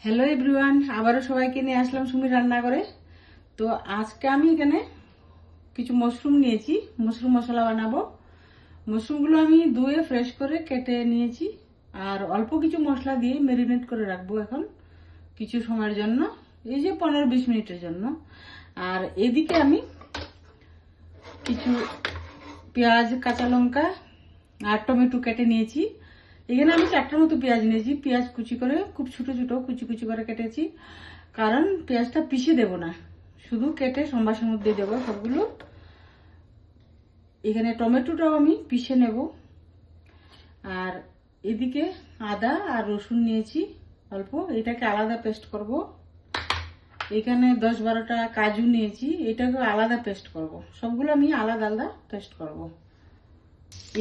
Hello everyone, আবারও সবাইকে নিয়ে আসলাম সুমির রান্না করে। তো আজকে আমি এখানে কিছু মাশরুম নিয়েছি, মাশরুম মশলা বানাবো। মাশরুমগুলো আমি ধুয়ে ফ্রেশ করে কেটে নিয়েছি, আর অল্প কিছু মশলা দিয়ে ম্যারিনেট করে রাখবো এখন কিছু সময়ের জন্য, এই যে 15-20 মিনিটের জন্য। আর এদিকে আমি কিছু পেঁয়াজ, কাঁচা লঙ্কা আর টমেটো কেটে নিয়েছি। এখানে আমি 4টার মতো পেঁয়াজ নিয়েছি। পেঁয়াজ কুচি করে, খুব ছোট ছোট কুচি কুচি করে কেটেছি, কারণ পেঁয়াজটা পিষে দেব না, শুধু কেটে সম্বাসের মধ্যে দেবো সবগুলো। এখানে টমেটোটাও আমি পিষে নেব। আর এদিকে আদা আর রসুন নিয়েছি অল্প, এটাকে আলাদা পেস্ট করব। এখানে 10-12টা কাজু নিয়েছি, এটাকে আলাদা পেস্ট করব। সবগুলো আমি আলাদা আলাদা পেস্ট করব।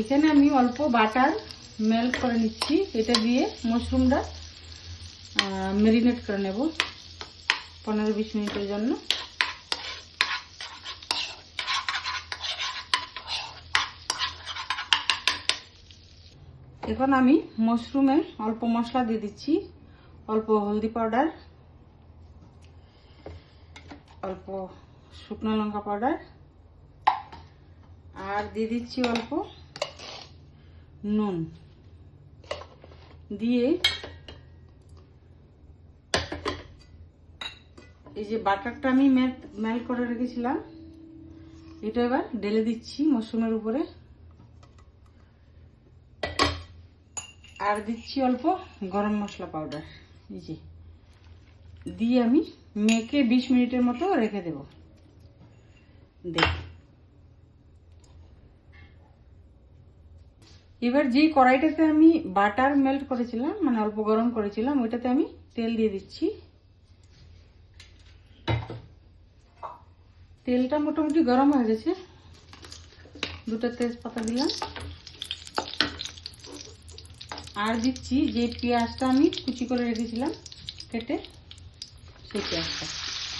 এখানে আমি অল্প বাটার মেল্ট করে নিচ্ছি, এটা দিয়ে মাশরুমটা ম্যারিনেট করে নেব 15-20 মিনিটের জন্য। এখন আমি মাশরুমে অল্প মশলা দিয়ে দিচ্ছি, অল্প হলদি পাউডার, অল্প শুকনো লঙ্কা পাউডার, আর দিয়ে দিচ্ছি অল্প নুন। দিয়ে এই যে বাটারটা আমি মেল্ট করে রেখেছিলাম, এটা এবার ঢেলে দিচ্ছি মাশরুমের উপরে। আর দিচ্ছি অল্প গরম মশলা পাউডার, এই যে দিয়ে আমি মেখে 20 মিনিটের মতো রেখে দেব। দেখ, এবার যে কড়াইটাতে আমি বাটার মেল্ট করেছিলাম, মানে অল্প গরম করেছিলাম, ওইটাতে আমি তেল দিয়ে দিচ্ছি। তেলটা মোটামুটি গরম হয়ে গেছে, 2টা তেজপাতা দিলাম। আর দিচ্ছি যে পেঁয়াজটা আমি কুচি করে রেখেছিলাম কেটে, সেই পেঁয়াজটা।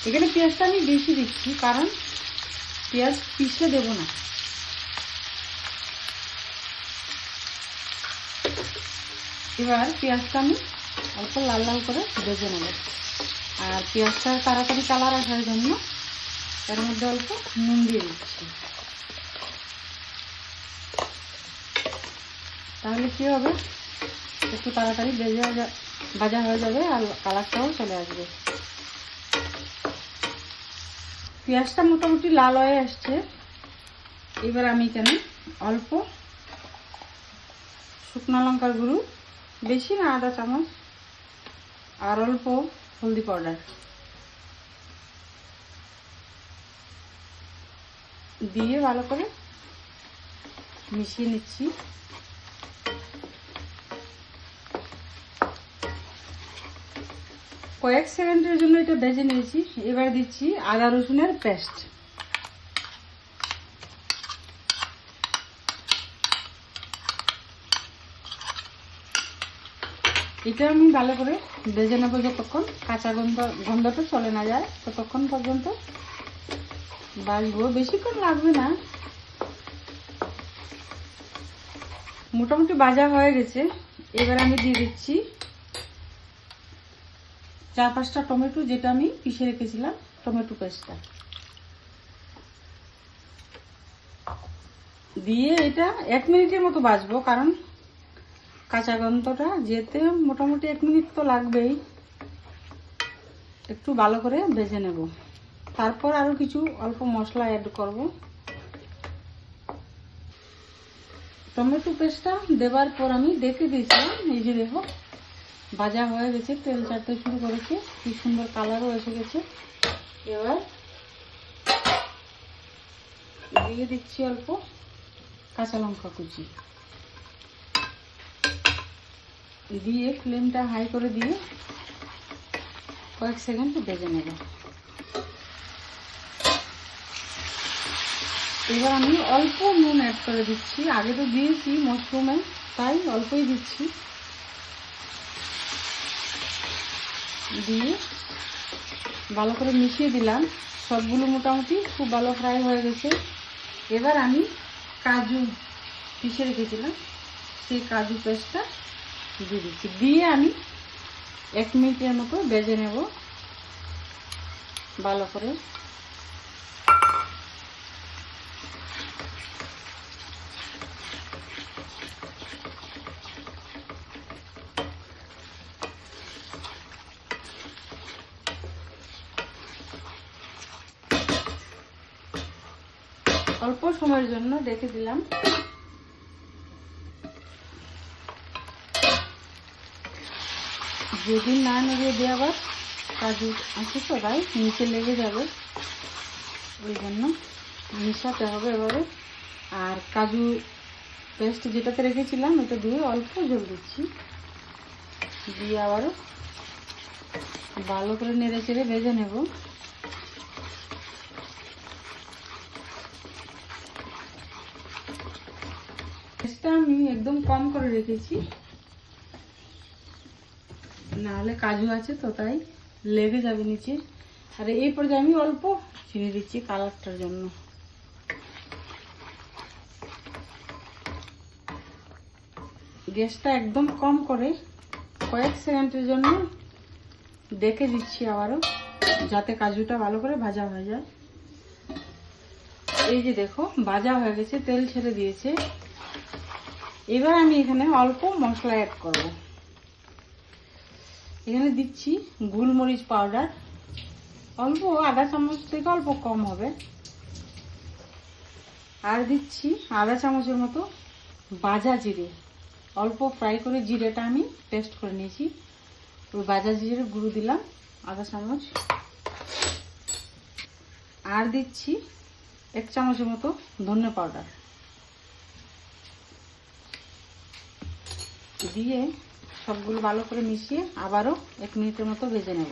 এখানে পেঁয়াজটা আমি বেশি দিচ্ছি, কারণ পেঁয়াজ পিষে দেব না। এবার পেঁয়াজটা আমি অল্প লাল লাল করে ভেজে নেব। আর পেঁয়াজটা তাড়াতাড়ি কালার আসার জন্য এর মধ্যে অল্প নুন দিয়ে দিচ্ছি। তাহলে কি হবে, একটু তাড়াতাড়ি ভাজা হয়ে যাবে আর কালারটাও চলে আসবে। পেঁয়াজটা মোটামুটি লাল হয়ে আসছে। এবার আমি এখানে অল্প শুকনো লঙ্কার গুঁড়ো, বেশি না, 1/2 চামচ, আর অল্প হলদি পাউডার দিয়ে ভালো করে মিশিয়ে নিচ্ছি। কয়েক সেকেন্ডের জন্য এটা ভেজে নিয়েছি। এবার দিচ্ছি আদা রসুনের পেস্ট। এটা আমি ভালো করে ভেজে নেবো, যতক্ষণ কাঁচা গন্ধটা চলে না যায় ততক্ষণ পর্যন্ত ভাজবো, বেশিক্ষণ লাগবে না। মোটামুটি ভাজা হয়ে গেছে। এবার আমি দিয়ে দিচ্ছি 4-5টা টমেটো, যেটা আমি পিষে রেখেছিলাম, টমেটো পেস্টটা দিয়ে এটা 1 মিনিটের মতো ভাজবো, কারণ কাঁচা গন্ধটা যেতে মোটামুটি 1 মিনিট তো লাগবেই। একটু ভালো করে ভেজে নেব, তারপর আরো কিছু অল্প মশলা অ্যাড করব। টমেটো পেস্টটা দেওয়ার পর আমি দেখে দিয়েছিলাম, এই যে দেখো ভাজা হয়ে গেছে, তেল ছাড়তে শুরু করেছে, কি সুন্দর কালারও এসে গেছে। এবার দিয়ে দিচ্ছি অল্প কাঁচা লঙ্কা কুচি, দিয়ে ফ্লেমটা হাই করে দিয়ে কয়েক সেকেন্ড ভেজে নেব। এবার আমি অল্প নুন অ্যাড করে দিচ্ছি, আগে তো দিয়েছি মাশরুমে, তাই অল্পই দিচ্ছি। দিয়ে ভালো করে মিশিয়ে দিলাম। সবগুলো মোটামুটি খুব ভালো ফ্রাই হয়ে গেছে। এবার আমি কাজু পিষে রেখেছিলাম, সেই কাজু পেস্টটা দিয়ে দিচ্ছি। দিয়ে আমি 1 মিনিটের মতো ভেজে নেব ভালো করে। অল্প সময়ের জন্য রেখে দিলাম। যদি না নেড়ে দিয়ে আবার কাজু আছে তো তাই নিচে লেগে যাবে, ওই জন্য মিশাতে হবে এভাবে। আর কাজু পেস্ট যেটাতে রেখেছিলাম এটা দিয়ে অল্প জল দিচ্ছি, দিয়ে আবারও ভালো করে নেড়ে চেড়ে ভেজে নেব। গ্যাসটা আমি একদম কম করে রেখেছি, নাহলে কাজু আছে তো তাই লেগে যাবে নিচে। আর এই পর্যায়ে আমি অল্প চিনি দিচ্ছি কালারটার জন্য। গ্যাসটা একদম কম করে কয়েক সেকেন্ডের জন্য দেখে দিচ্ছি আবারও, যাতে কাজুটা ভালো করে ভাজা হয়ে যায়। এই যে দেখো ভাজা হয়ে গেছে, তেল ছেড়ে দিয়েছে। এবার আমি এখানে অল্প মশলা অ্যাড করব। এখানে দিচ্ছি গোলমরিচ পাউডার, অল্প আধা চামচ থেকে অল্প কম হবে। আর দিচ্ছি আধা চামচের মতো ভাজা জিরে, অল্প ফ্রাই করে জিরেটা আমি পেস্ট করে নিয়েছি, ওই ভাজা জিরে গুঁড়ো দিলাম আধা চামচ। আর দিচ্ছি 1 চামচের মতো ধনে পাউডার, দিয়ে সবগুলো ভালো করে মিশিয়ে আবারও 1 মিনিটের মতো ভেজে নেব।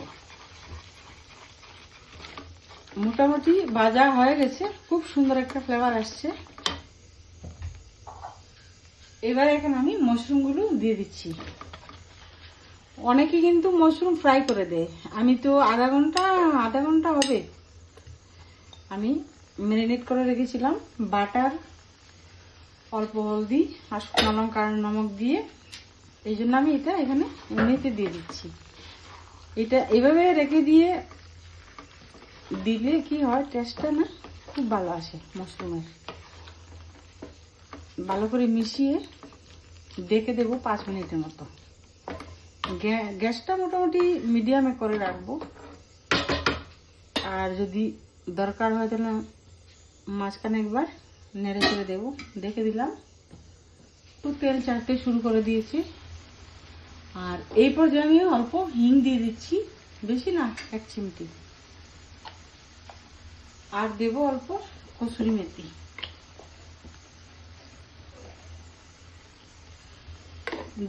মোটামুটি ভাজা হয়ে গেছে, খুব সুন্দর একটা ফ্লেভার আসছে। এবার এখানে আমি মাশরুমগুলো দিয়ে দিচ্ছি। অনেকে কিন্তু মাশরুম ফ্রাই করে দেয়, আমি তো আধা ঘন্টা হবে আমি ম্যারিনেট করে রেখেছিলাম বাটার, অল্প হলদি আর শুকনো লঙ্কা আর নমক দিয়ে। এই জন্য আমি এটা এখানে এমনিতে দিয়ে দিচ্ছি। এটা এভাবে রেখে দিলে কি হয়, টেস্টটা না খুব ভালো আসে মাশরুমের। ভালো করে মিশিয়ে ডেকে দেবো 5 মিনিটের মতো। গ্যাসটা মোটামুটি মিডিয়ামে করে রাখবো। আর যদি দরকার হয় তাহলে মাঝখানে একবার নেড়ে চেড়ে দেবো। দেখে দিলাম তো তেল ছাড়তে শুরু করে দিয়েছি। আর এই পর্যায়ে আমি অল্প হিং দিয়ে দিচ্ছি, বেশি না 1 চিমটি। আর দেবো অল্প কসুরি মেথি,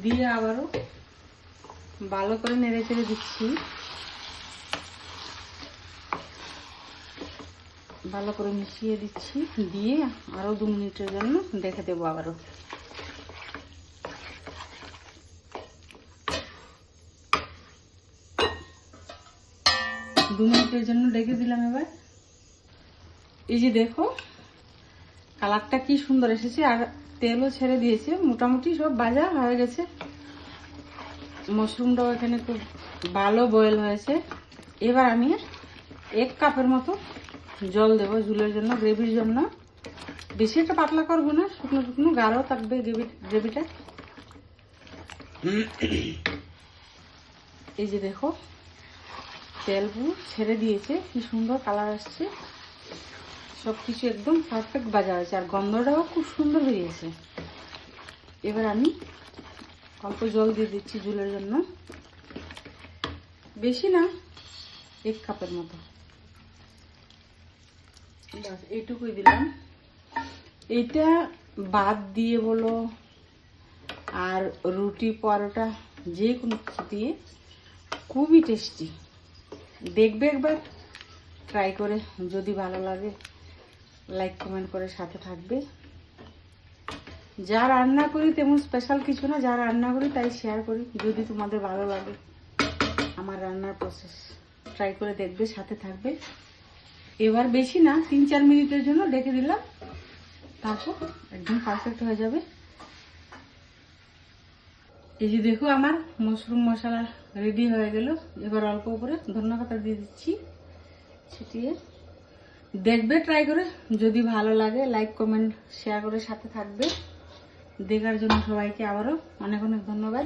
দিয়ে আবারও ভালো করে নেড়ে চেড়ে দিচ্ছি। ভালো করে মিশিয়ে দিচ্ছি, দিয়ে আরো 2 মিনিটের জন্য রেখে দেবো আবারও। 2 মিনিটের জন্য রেখে দিলাম। এবার এই যে দেখো কালারটা কি সুন্দর এসেছে, আর তেলও ছেড়ে দিয়েছে। মোটামুটি সব ভাজা হয়ে গেছে। মাশরুমটাও এখানে খুব ভালো বয়েল হয়েছে। এবার আমি 1 কাপের মতো জল দেবো ঝুলের জন্য, গ্রেভির জন্য। বেশি একটা পাতলা করবো না, শুকনো শুকনো গাঢ় থাকবে গ্রেভিটা। এই যে দেখো তেলগুলো ছেড়ে দিয়েছে, কি সুন্দর কালার আসছে। সবকিছু একদম পারফেক্ট ভাজা হয়েছে, আর গন্ধটাও খুব সুন্দর হয়েছে। এবার আমি অল্প জল দিয়ে দিচ্ছি ঝুলের জন্য, বেশি না 1 কাপের মতো। বাস এইটুকুই দিলাম। এটা ভাত দিয়ে বলো আর রুটি পরোটা যে কোনো কিছু দিয়ে খুবই টেস্টি। দেখবে একবার ট্রাই করে, যদি ভালো লাগে লাইক কমেন্ট করে সাথে থাকবে। যা রান্না করি তেমন স্পেশাল কিছু না, যা রান্না করি তাই শেয়ার করি। যদি তোমাদের ভালো লাগে আমার রান্নার প্রসেস, ট্রাই করে দেখবে, সাথে থাকবে। এবার বেশি না 3-4 মিনিটের জন্য রেখে দিলাম, তারপর একদম পারফেক্ট হয়ে যাবে। এই যে দেখো আমার মাশরুম মশলা রেডি হয়ে গেল। এবার অল্প করে ধনিয়া পাতা দিয়ে দিচ্ছি ছিটিয়ে। দেখবে ট্রাই করে, যদি ভালো লাগে লাইক কমেন্ট শেয়ার করে সাথে থাকবে। দেখার জন্য সবাইকে আবারও অনেক অনেক ধন্যবাদ।